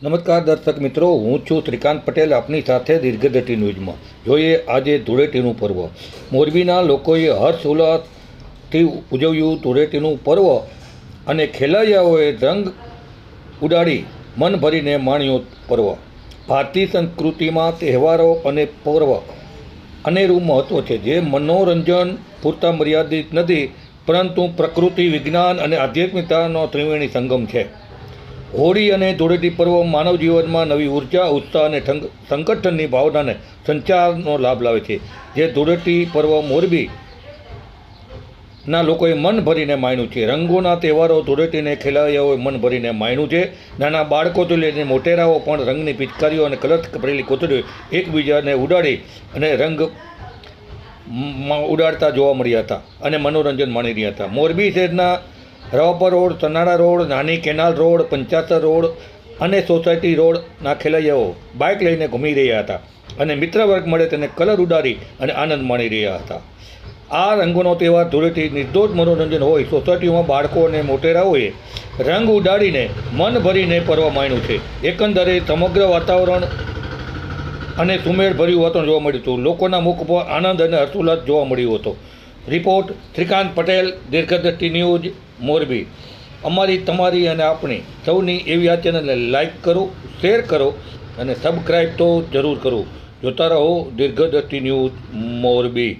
નમસ્કાર દર્શક મિત્રો, હું છું શ્રીકાંત પટેલ, આપની સાથે દીર્ઘદ્રષ્ટિ ન્યૂઝમાં. જોઈએ આજે ધૂળેટીનું પર્વ. મોરબીના લોકોએ હર્ષ ઉલ્લાસથી ઉજવ્યું ધૂળેટીનું પર્વ અને ખેલૈયાઓએ રંગ ઉડાડી મન ભરીને માણ્યો પર્વ. ભારતીય સંસ્કૃતિમાં તહેવારો અને પર્વ અનેરું મહત્ત્વ છે, જે મનોરંજન પૂરતા મર્યાદિત નથી, પરંતુ પ્રકૃતિ, વિજ્ઞાન અને આધ્યાત્મિકતાનો ત્રિવેણી સંગમ છે. હોળી અને ધૂળેટી પર્વ માનવ જીવનમાં નવી ઉર્જા, ઉત્સાહ અને સંગઠનની ભાવનાને સંચારનો લાભ લાવે છે. જે ધૂળેટી પર્વ મોરબીના લોકોએ મન ભરીને માણ્યું છે. રંગોના તહેવારો ધૂળેટીને ખેલૈયાઓએ મન ભરીને માણ્યું છે. નાના બાળકોથી લઈને મોટેરાઓ પણ રંગની પિચકારીઓ અને કલર ભરેલી કોથળીઓ એકબીજાને ઉડાડી અને રંગ ઉડાડતા જોવા મળ્યા હતા અને મનોરંજન માણી રહ્યા હતા. મોરબી શહેરના રવાપર રોડ, તનાળા રોડ, નાની કેનાલ રોડ, પંચાસર રોડ અને સોસાયટી રોડના ખેલૈયાઓ બાઇક લઈને ઘૂમી રહ્યા હતા અને મિત્ર વર્ગ મળે તેને કલર ઉડાડી અને આનંદ માણી રહ્યા હતા. આ રંગોનો તહેવાર ધૂળેટી નિર્દોષ મનોરંજન હોય. સોસાયટીઓમાં બાળકો અને મોટેરાઓએ રંગ ઉડાડીને મન ભરીને પર્વ માણ્યું છે. એકંદરે સમગ્ર વાતાવરણ અને સુમેળભર્યું વાતાવરણ જોવા મળ્યું હતું. લોકોના મુખ પર આનંદ અને હર્ષોલ્લાસ જોવા મળ્યો હતો. રિપોર્ટ શ્રીકાંત પટેલ, દીર્ઘદ્રષ્ટિ ન્યૂઝ, મોરબી. અમારી, તમારી અને આપણી સૌની એવી આ ચેનલને લાઈક કરો, શેર કરો અને સબસ્ક્રાઈબ તો જરૂર કરો. જોતા રહો દીર્ઘદ્રષ્ટિ ન્યૂઝ, મોરબી.